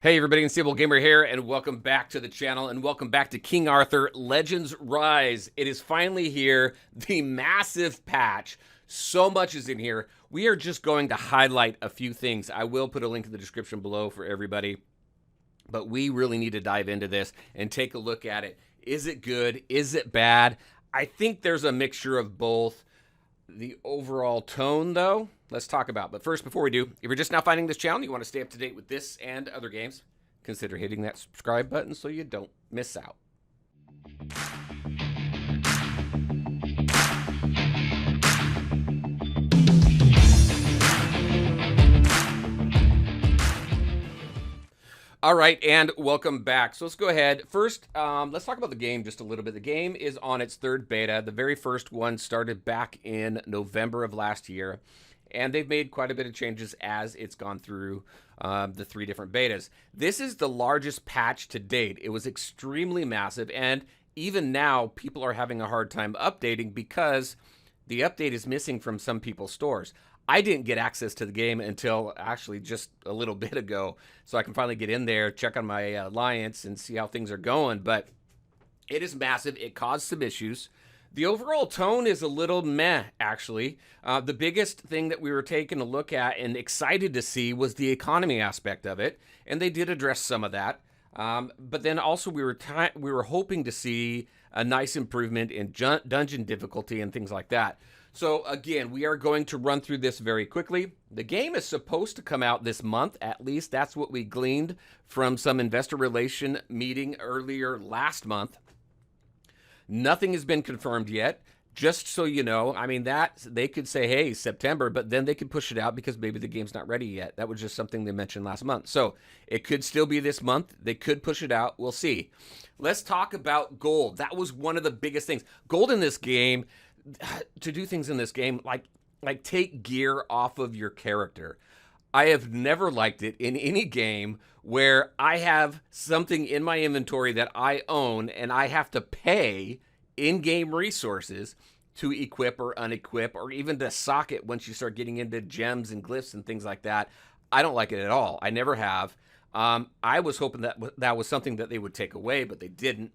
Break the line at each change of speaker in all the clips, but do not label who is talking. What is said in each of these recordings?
Hey everybody, Unstable Gamer here, and welcome back to the channel, and welcome back to King Arthur Legends Rise. It is finally here, the massive patch. So much is in here. We are just going to highlight a few things. I will put a link in the description below for everybody, but we really need to dive into this and take a look at it. Is it good? Is it bad? I think there's a mixture of both. The overall tone, though, let's talk about. But first, before we do, if you're just now finding this channel and you want to stay up to date with this and other games, consider hitting that subscribe button so you don't miss out. All right, and welcome back. So let's go ahead. First, let's talk about the game just a little bit. The game is on its third beta. The very first one started back in November of last year, and they've made quite a bit of changes as it's gone through the three different betas. This is the largest patch to date. It was extremely massive, and even now, people are having a hard time updating because the update is missing from some people's stores. I didn't get access to the game until actually just a little bit ago, so I can finally get in there, check on my alliance, and see how things are going. But it is massive. It caused some issues. The overall tone is a little meh, actually. The biggest thing that we were taking a look at and excited to see was the economy aspect of it, and they did address some of that. But then also we were hoping to see a nice improvement in dungeon difficulty and things like that. So again, we are going to run through this very quickly. The game is supposed to come out this month, at least that's what we gleaned from some investor relation meeting earlier last month. Nothing has been confirmed yet. Just so you know, I mean, that they could say, hey, September, but then they could push it out because maybe the game's not ready yet. That was just something they mentioned last month. So it could still be this month. They could push it out. We'll see. Let's talk about gold. That was one of the biggest things. Gold in this game, to do things in this game, like take gear off of your character. I have never liked it in any game where I have something in my inventory that I own and I have to pay in-game resources to equip or unequip, or even to sock it once you start getting into gems and glyphs and things like that. I don't like it at all. I never have. I was hoping that that was something that they would take away, but they didn't.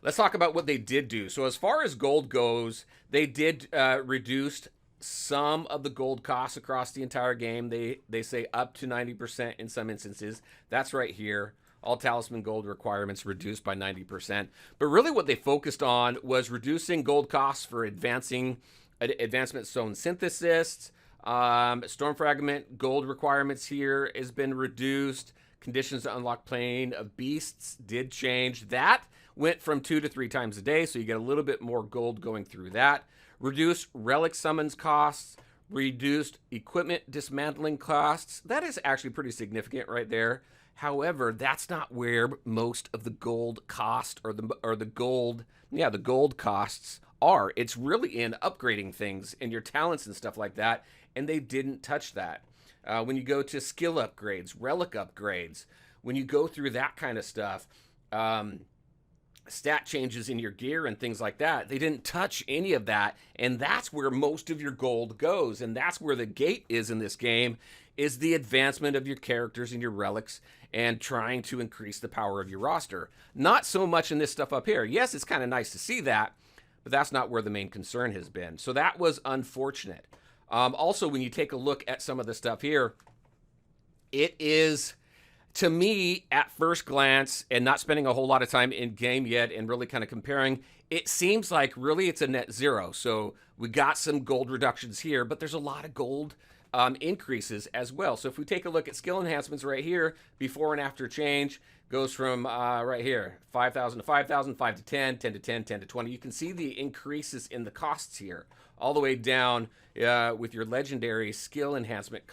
Let's talk about what they did do. So as far as gold goes, they did reduce some of the gold costs across the entire game. They say up to 90% in some instances. That's right here. All talisman gold requirements reduced by 90%. But really what they focused on was reducing gold costs for advancement stone synthesis. Storm fragment gold requirements here has been reduced. Conditions to unlock plane of beasts did change. That went from 2 to 3 times a day, so you get a little bit more gold going through that. Reduced relic summons costs, reduced equipment dismantling costs. That is actually pretty significant right there. However, that's not where most of the gold cost or the gold costs are. It's really in upgrading things and your talents and stuff like that, and they didn't touch that. When you go to skill upgrades, relic upgrades, when you go through that kind of stuff, stat changes in your gear and things like that, they didn't touch any of that, and that's where most of your gold goes, and that's where the gate is in this game, is the advancement of your characters and your relics and trying to increase the power of your roster. Not so much in this stuff up here. Yes, it's kind of nice to see that, but that's not where the main concern has been. So that was unfortunate. Also, when you take a look at some of the stuff here, it is, to me, at first glance, and not spending a whole lot of time in game yet and really kind of comparing, it seems like really it's a net zero. So we got some gold reductions here, but there's a lot of gold increases as well. So if we take a look at skill enhancements right here, before and after change, goes from right here, 5,000 to 5,000, 5 to 10, 10 to 10, 10 to 20. You can see the increases in the costs here, all the way down with your legendary skill enhancement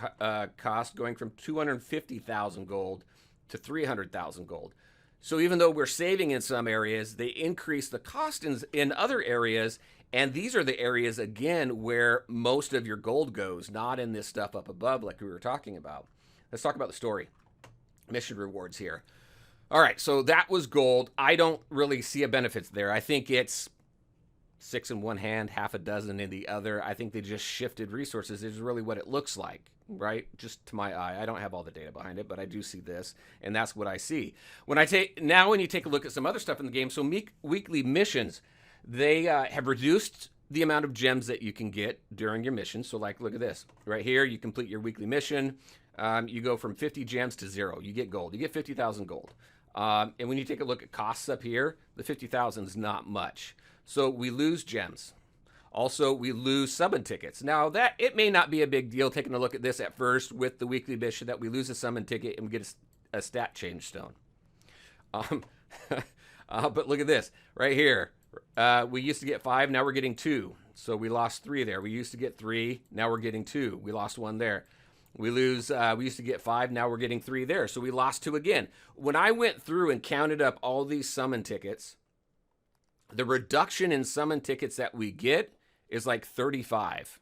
cost going from 250,000 gold to 300,000 gold. So even though we're saving in some areas, they increase the cost in other areas, and these are the areas, again, where most of your gold goes, not in this stuff up above like we were talking about. Let's talk about the story. Mission rewards here. All right, so that was gold. I don't really see a benefit there. I think it's 6 in one hand, half a dozen in the other. I think they just shifted resources is really what it looks like. right? Just to my eye. I don't have all the data behind it, but I do see this, and that's what I see. When you take a look at some other stuff in the game, so weekly missions, they have reduced the amount of gems that you can get during your mission. So like, look at this right here. You complete your weekly mission. You go from 50 gems to 0. You get gold. You get 50,000 gold. And when you take a look at costs up here, the 50,000 is not much. So we lose gems. Also, we lose summon tickets. Now, that it may not be a big deal taking a look at this at first with the weekly mission that we lose a summon ticket and we get a stat change stone. But look at this right here. We used to get 5, now we're getting 2. So we lost 3 there. We used to get 3, now we're getting 2. We lost 1 there. We used to get 5, now we're getting 3 there. So we lost 2 again. When I went through and counted up all these summon tickets, the reduction in summon tickets that we get is like 35.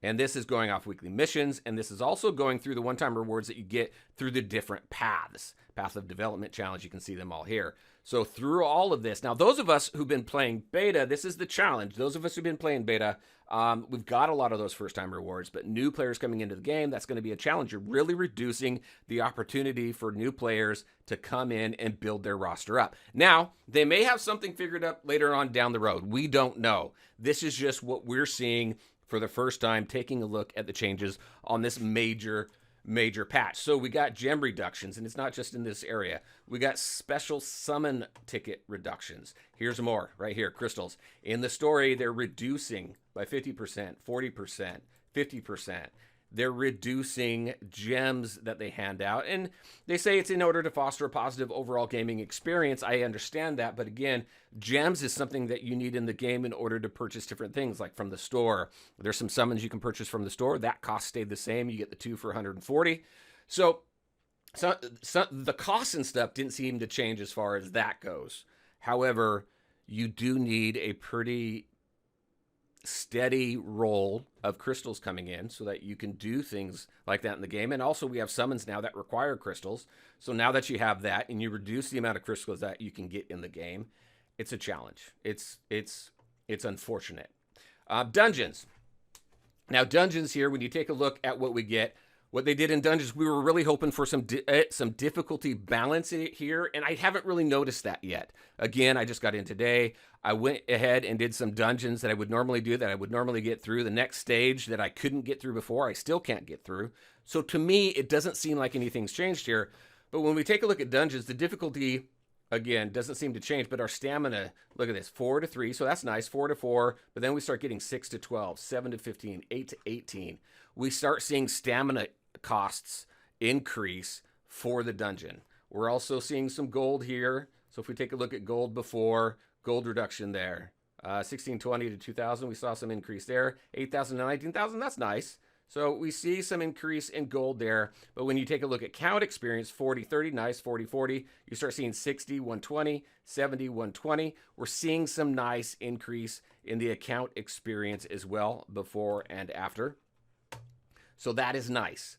And this is going off weekly missions, and this is also going through the one-time rewards that you get through the different paths. Path of Development Challenge, you can see them all here. So through all of this, now those of us who've been playing beta, this is the challenge. Those of us who've been playing beta, we've got a lot of those first-time rewards, but new players coming into the game, that's going to be a challenge. You're really reducing the opportunity for new players to come in and build their roster up. Now, they may have something figured out later on down the road. We don't know. This is just what we're seeing for the first time, taking a look at the changes on this major patch. So we got gem reductions, and it's not just in this area. We got special summon ticket reductions. Here's more right here, crystals. In the story, they're reducing by 50%, 40%, 50%. They're reducing gems that they hand out. And they say it's in order to foster a positive overall gaming experience. I understand that. But again, gems is something that you need in the game in order to purchase different things, like from the store. There's some summons you can purchase from the store. That cost stayed the same. You get the 2 for 140. So the costs and stuff didn't seem to change as far as that goes. However, you do need a pretty steady roll of crystals coming in so that you can do things like that in the game. And also we have summons now that require crystals. So now that you have that and you reduce the amount of crystals that you can get in the game, it's a challenge. It's unfortunate. Dungeons. Now dungeons here, when you take a look at what we get, what they did in dungeons, we were really hoping for some difficulty balance in it here, and I haven't really noticed that yet. Again, I just got in today. I went ahead and did some dungeons that I would normally do, that I would normally get through. The next stage that I couldn't get through before, I still can't get through. So to me, it doesn't seem like anything's changed here. But when we take a look at dungeons, the difficulty, again, doesn't seem to change, but our stamina, look at this, 4 to 3, so that's nice, 4 to 4, but then we start getting 6 to 12, 7 to 15, 8 to 18. We start seeing stamina costs increase for the dungeon. We're also seeing some gold here. So if we take a look at gold before, gold reduction there. 1620 to 2000, we saw some increase there. 8,000 to 19,000, that's nice. So we see some increase in gold there. But when you take a look at count experience, 40, 30, nice, 40, 40. You start seeing 60, 120, 70, 120. We're seeing some nice increase in the account experience as well, before and after. So that is nice.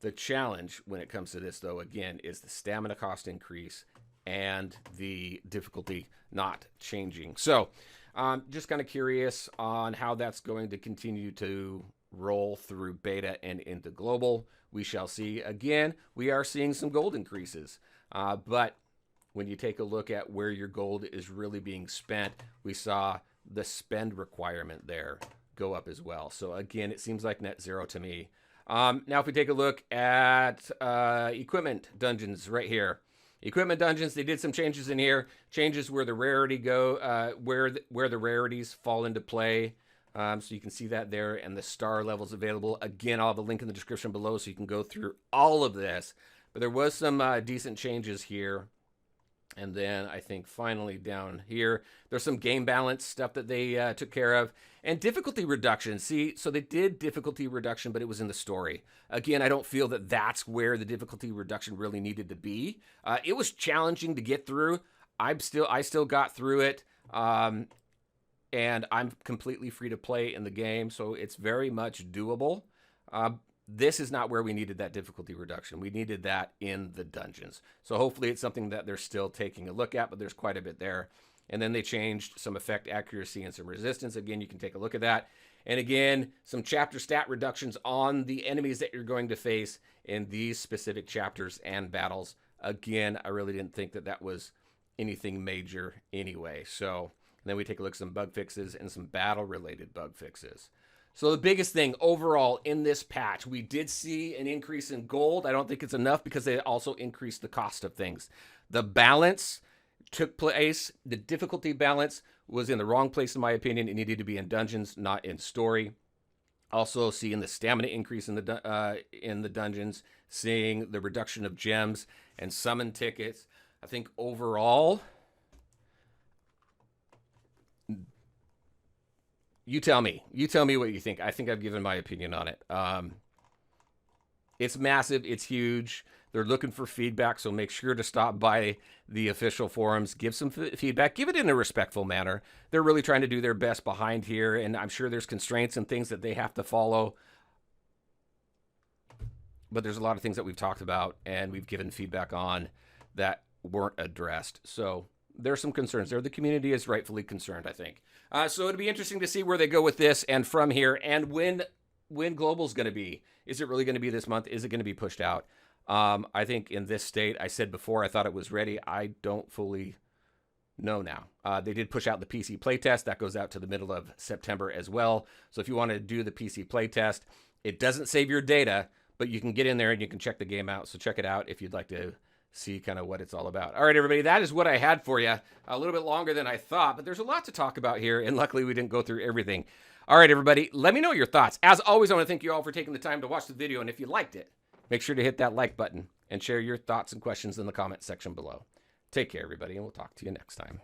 The challenge when it comes to this, though, again, is the stamina cost increase and the difficulty not changing. So just kind of curious on how that's going to continue to roll through beta and into global. We shall see. Again, we are seeing some gold increases. But when you take a look at where your gold is really being spent, we saw the spend requirement there go up as well. So again, it seems like net zero to me. Now, if we take a look at equipment dungeons right here, equipment dungeons, they did some changes in here. Changes where the rarity go, where the rarities fall into play. So you can see that there, and the star levels available. Again, I'll have a link in the description below so you can go through all of this. But there was some decent changes here. And then I think finally down here, there's some game balance stuff that they took care of. And difficulty reduction. See, so they did difficulty reduction, but it was in the story. Again, I don't feel that that's where the difficulty reduction really needed to be. It was challenging to get through. I still got through it. And I'm completely free to play in the game, so it's very much doable. This is not where we needed that difficulty reduction. We needed that in the dungeons. So hopefully it's something that they're still taking a look at, but there's quite a bit there. And then they changed some effect accuracy and some resistance. Again, you can take a look at that. And again, some chapter stat reductions on the enemies that you're going to face in these specific chapters and battles. Again, I really didn't think that that was anything major anyway. So then we take a look at some bug fixes and some battle-related bug fixes. So the biggest thing overall in this patch, we did see an increase in gold. I don't think it's enough because they also increased the cost of things. The balance took place. The difficulty balance was in the wrong place, in my opinion. It needed to be in dungeons, not in story. Also seeing the stamina increase in the dungeons, seeing the reduction of gems and summon tickets. I think overall, you tell me what you think. I think I've given my opinion on it. It's massive. It's huge. They're looking for feedback, so make sure to stop by the official forums. Give some feedback. Give it in a respectful manner. They're really trying to do their best behind here, and I'm sure there's constraints and things that they have to follow. But there's a lot of things that we've talked about and we've given feedback on that weren't addressed. So there's some concerns there. The community is rightfully concerned, I think. So it'd be interesting to see where they go with this and from here, and when Global's going to be. Is it really going to be this month? Is it going to be pushed out? I think in this state, I said before, I thought it was ready. I don't fully know now. They did push out the PC playtest. That goes out to the middle of September as well. So if you want to do the PC playtest, it doesn't save your data, but you can get in there and you can check the game out. So check it out if you'd like to see kind of what it's all about. All right, everybody, that is what I had for you. A little bit longer than I thought, but there's a lot to talk about here, and luckily we didn't go through everything. All right, everybody, let me know your thoughts. As always, I want to thank you all for taking the time to watch the video, and if you liked it, make sure to hit that like button and share your thoughts and questions in the comment section below. Take care, everybody, and we'll talk to you next time.